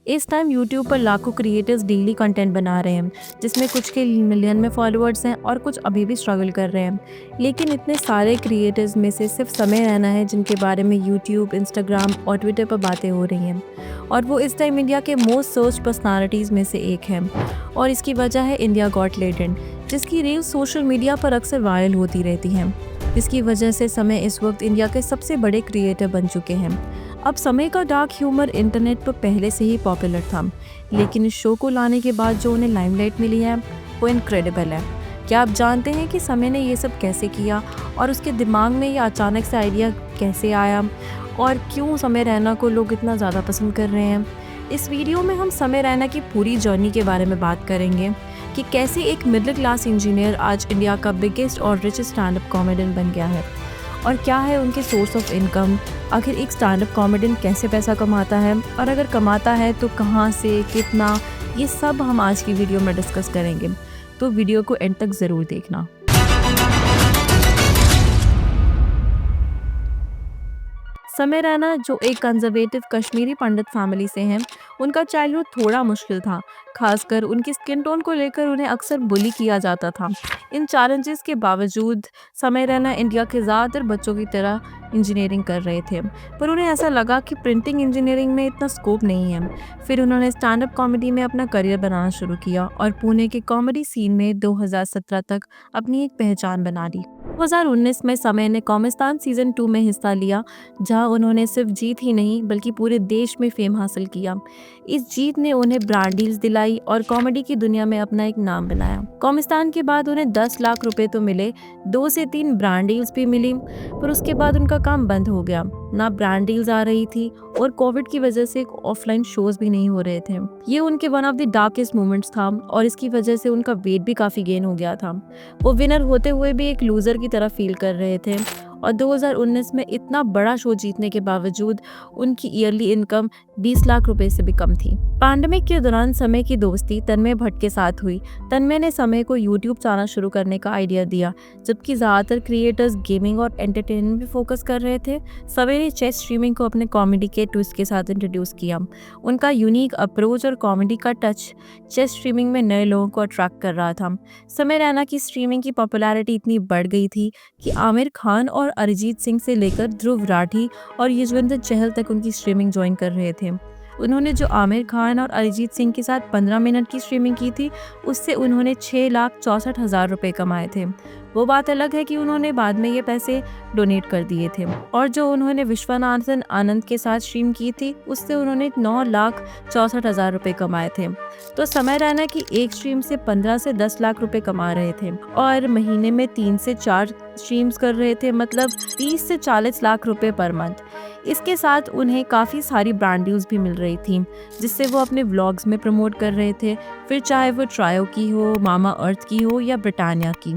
इस time YouTube पर लाखों क्रिएटर्स डेली कंटेंट बना रहे हैं, जिसमें कुछ के मिलियन में फॉलोअर्स हैं और कुछ अभी भी स्ट्रगल कर रहे हैं। लेकिन इतने सारे क्रिएटर्स में से सिर्फ समय रैना है जिनके बारे में यूट्यूब, इंस्टाग्राम और ट्विटर पर बातें हो रही हैं, और वो इस टाइम इंडिया के मोस्ट सर्च पर्सनालिटीज़ में से एक हैं। और इसकी वजह है इंडिया गॉट टैलेंट, जिसकी रील्स सोशल मीडिया पर अक्सर वायरल होती रहती हैं, जिसकी वजह से समय इस वक्त इंडिया के सबसे बड़े क्रिएटर बन चुके हैं। अब समय का डार्क ह्यूमर इंटरनेट पर पहले से ही पॉपुलर था, लेकिन इस शो को लाने के बाद जो उन्हें लाइमलाइट मिली है वो इनक्रेडिबल है। क्या आप जानते हैं कि समय ने ये सब कैसे किया और उसके दिमाग में ये अचानक से आइडिया कैसे आया, और क्यों समय रैना को लोग इतना ज़्यादा पसंद कर रहे हैं? इस वीडियो में हम समय रैना की पूरी जर्नी के बारे में बात करेंगे कि कैसे एक मिडिल क्लास इंजीनियर आज इंडिया का बिगेस्ट और रिचेस्ट स्टैंड अप कॉमेडियन बन गया है, और क्या है उनके सोर्स ऑफ इनकम। आखिर एक स्टैंड अप कॉमेडियन कैसे पैसा कमाता है, और अगर कमाता है तो कहाँ से, कितना, ये सब हम आज की वीडियो में डिस्कस करेंगे। तो वीडियो को एंड तक ज़रूर देखना। समय रैना, जो एक कंजर्वेटिव कश्मीरी पंडित फैमिली से हैं, उनका चाइल्डहुड थोड़ा मुश्किल था। खासकर उनकी स्किन टोन को लेकर उन्हें अक्सर बुली किया जाता था। इन चैलेंजेस के बावजूद समय रैना इंडिया के ज़्यादातर बच्चों की तरह इंजीनियरिंग कर रहे थे, पर उन्हें ऐसा लगा कि प्रिंटिंग इंजीनियरिंग में इतना स्कोप नहीं है। फिर उन्होंने स्टैंड अप कॉमेडी में अपना करियर बनाना शुरू किया और पुणे के कॉमेडी सीन में 2017 तक अपनी एक पहचान बना ली। 2019 में समय ने कॉमिस्तान सीजन 2 में हिस्सा लिया, जहां उन्होंने सिर्फ जीत ही नहीं बल्कि पूरे देश में फेम हासिल किया। इस जीत ने उन्हें ब्रांड डील्स दिलाई और कॉमेडी की दुनिया में अपना एक नाम बनाया। कॉमिस्तान के बाद उन्हें 10 लाख रुपए तो मिले, 2 से 3 ब्रांड डील्स भी मिली, पर उसके बाद उनका काम बंद हो गया। ना ब्रांड डील्स आ रही थी और कोविड की वजह से ऑफलाइन शोज भी नहीं हो रहे थे। ये उनके one of the darkest moments था, और इसकी वजह से उनका वेट भी काफी गेन हो गया था। वो विनर होते हुए भी एक लूजर की तरह फील कर रहे थे, और 2019 में इतना बड़ा शो जीतने के बावजूद उनकी ईयरली इनकम 20 लाख रुपए से भी कम थी। पैंडेमिक के दौरान समय की दोस्ती तन्मय भट्ट के साथ हुई। तन्मय ने समय को यूट्यूब चैनल शुरू करने का आइडिया दिया, जबकि ज़्यादातर क्रिएटर्स गेमिंग और एंटरटेनमेंट पे फोकस कर रहे थे। समय ने चेस स्ट्रीमिंग को अपने कॉमेडी के ट्विस्ट के साथ इंट्रोड्यूस किया। उनका यूनिक अप्रोच और कॉमेडी का टच चेस स्ट्रीमिंग में नए लोगों को अट्रैक्ट कर रहा था। समय रैना की स्ट्रीमिंग की पॉपुलैरिटी इतनी बढ़ गई थी कि आमिर खान और अरिजीत सिंह से लेकर ध्रुव राठी और युजवेंद्र चहल तक उनकी स्ट्रीमिंग ज्वाइन कर रहे थे। उन्होंने जो आमिर खान और अरिजीत सिंह के साथ 15 मिनट की स्ट्रीमिंग की थी, उससे उन्होंने 6,64,000 रुपए कमाए थे। वो बात अलग है कि उन्होंने बाद में ये पैसे डोनेट कर दिए थे। और जो उन्होंने विश्वनाथन आनंद के साथ स्ट्रीम की थी, उससे उन्होंने 9,64,000 रुपए कमाए थे। तो समय रैना की एक स्ट्रीम से 15 से 10 लाख रुपए कमा रहे थे, और महीने में 3 से 4 स्ट्रीम्स कर रहे थे, मतलब 30 से 40 लाख रुपए पर मंथ। इसके साथ उन्हें काफ़ी सारी ब्रांड डील्स भी मिल रही थी, जिससे वो अपने व्लॉग्स में प्रमोट कर रहे थे, फिर चाहे वो ट्रायो की हो, मामा अर्थ की हो या ब्रिटानिया की।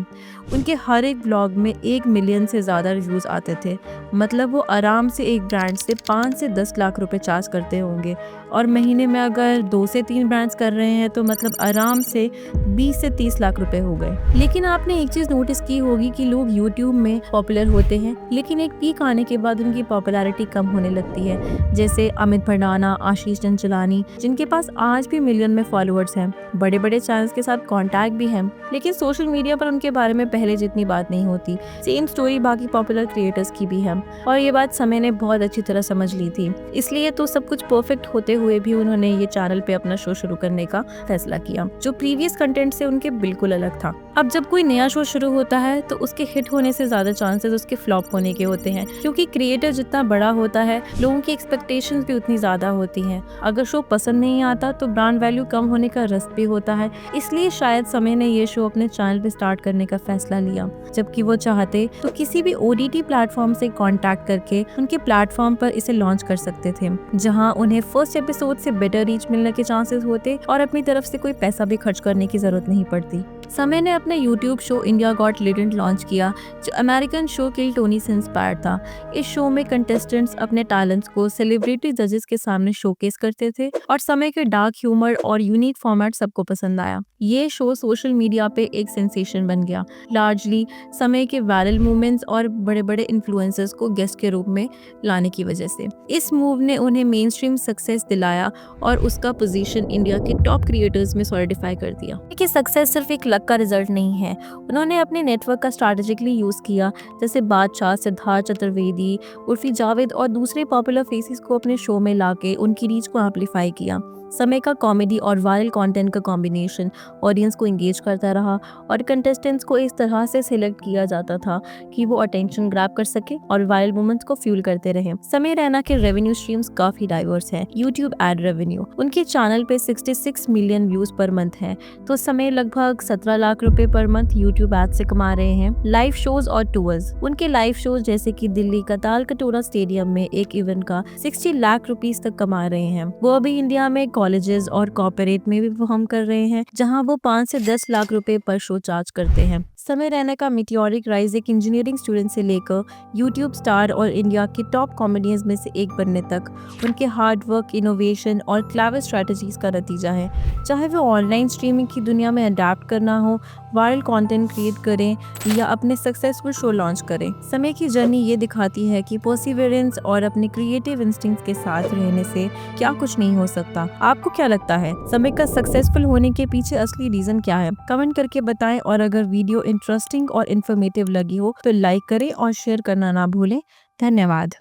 उनके हर एक व्लॉग में 1 मिलियन से ज़्यादा रिव्यूज़ आते थे, मतलब वो आराम से एक ब्रांड से 5 से 10 लाख रुपए चार्ज करते होंगे, और महीने में अगर 2 से 3 ब्रांड्स कर रहे हैं तो मतलब आराम से 20 से 30 लाख रुपए हो गए। लेकिन आपने एक चीज़ नोटिस की होगी कि लोग यूट्यूब में पॉपुलर होते हैं, लेकिन एक पीक आने के बाद उनकी पॉपुलैरिटी कम होने लगती है। जैसे अमित भंडाना, आशीष चंचलानी, जिनके पास आज भी मिलियन में फॉलोअर्स हैं, बड़े बड़े चैनल्स के साथ कॉन्टैक्ट भी हैं, लेकिन सोशल मीडिया पर उनके बारे में पहले जितनी बात नहीं होती। सेम स्टोरी बाकी पॉपुलर क्रिएटर्स की भी है, और ये बात समय ने बहुत अच्छी तरह समझ ली थी। इसलिए तो सब कुछ परफेक्ट होते हुए भी उन्होंने ये चैनल पे अपना शो शुरू करने का फैसला किया, जो प्रीवियस कंटेंट से उनके बिल्कुल अलग था। अब जब कोई नया शो शुरू होता है तो उसके हिट होने से ज्यादा चांसेस उसके फ्लॉप होने के होते हैं, क्योंकि क्रिएटर जितना बड़ा होता है, लोगों की एक्सपेक्टेशंस भी उतनी ज्यादा होती हैं। अगर शो पसंद नहीं आता तो ब्रांड वैल्यू कम होने का रिस्क भी होता है। इसलिए शायद समय ने ये शो अपने चैनल पे स्टार्ट करने का फैसला लिया। जबकि वो चाहते तो किसी भी OTT प्लेटफॉर्म से कांटेक्ट करके उनके प्लेटफॉर्म पर इसे लॉन्च कर सकते थे, जहां उन्हें फर्स्ट एपिसोड से बेटर रीच मिलने के चांसेस होते और अपनी तरफ से कोई पैसा भी खर्च करने की जरूरत नहीं पड़ती। समय ने अपने YouTube show India got talent launch किया, जो अमेरिकन शो किल टोनी से इंस्पायर्ड था। इस शो में कंटेस्टेंट्स अपने टैलेंट्स को सेलिब्रिटी जजेस के सामने शोकेस करते थे और समय के डार्क ह्यूमर और यूनिक फॉर्मेट सबको पसंद आया। ये शो सोशल मीडिया पे एक सेंसेशन बन गया, लार्जली समय के वायरल मूवमेंट्स और बड़े-बड़े इन्फ्लुएंसर्स को गेस्ट के रूप में लाने की वजह से। इस मूव ने उन्हें मेन स्ट्रीम सक्सेस दिलाया और उसका पोजीशन इंडिया के टॉप क्रिएटर्स में सॉलिडिफाई कर दिया। कि सक्सेस सिर्फ एक लक का रिजल्ट नहीं है, उन्होंने अपने नेटवर्क का स्ट्रैटेजिकली यूज किया, जैसे बादशाह, सिद्धार्थ चतुर्वेदी, उर्फी जावेद और दूसरे पॉपुलर फेसेस को अपने शो में लाके उनकी रीच को एम्पलीफाई किया। समय का कॉमेडी और वायरल कंटेंट का कॉम्बिनेशन ऑडियंस को एंगेज करता रहा और कंटेस्टेंट्स को इस तरह से सिलेक्ट किया जाता था कि वो अटेंशन ग्रैब कर सके और वायरल मोमेंट्स को फ्यूल करते रहे। समय रैना के रेवेन्यू स्ट्रीम्स काफी डाइवर्स हैं। यूट्यूब एड रेवेन्यू, उनके चैनल पे 66 मिलियन व्यूज पर मंथ है, तो समय लगभग 17 लाख रुपए पर मंथ यूट्यूब एड से कमा रहे हैं। लाइव शोज और टूर्स, उनके लाइव शोज जैसे कि दिल्ली का तालकटोरा स्टेडियम में एक इवेंट का 60 लाख रुपीस तक कमा रहे हैं। वो अभी इंडिया में कॉलेजेस और कॉर्पोरेट में भी परफॉर्म कर रहे हैं, जहां वो 5 से 10 लाख रुपए पर शो चार्ज करते हैं। समय रैना का मीटियोरिक राइज एक इंजीनियरिंग स्टूडेंट से लेकर यूट्यूब स्टार और इंडिया के टॉप कॉमेडियंस में से एक बनने तक उनके हार्ड वर्क, इनोवेशन और क्लेवर स्ट्रेटजीज का नतीजा है। चाहे वो ऑनलाइन स्ट्रीमिंग की दुनिया में अडेप्ट करना हो, वायरल कंटेंट क्रिएट करें या अपने सक्सेसफुल शो लॉन्च करें, समय की जर्नी ये दिखाती है कि परसिवरेंस और अपने क्रिएटिव इंस्टिंक्ट्स के साथ रहने से क्या कुछ नहीं हो सकता। आपको क्या लगता है, समय का सक्सेसफुल होने के पीछे असली रीजन क्या है? कमेंट करके बताएं और अगर वीडियो इंटरेस्टिंग और इन्फॉर्मेटिव लगी हो तो लाइक करें और शेयर करना ना भूलें। धन्यवाद।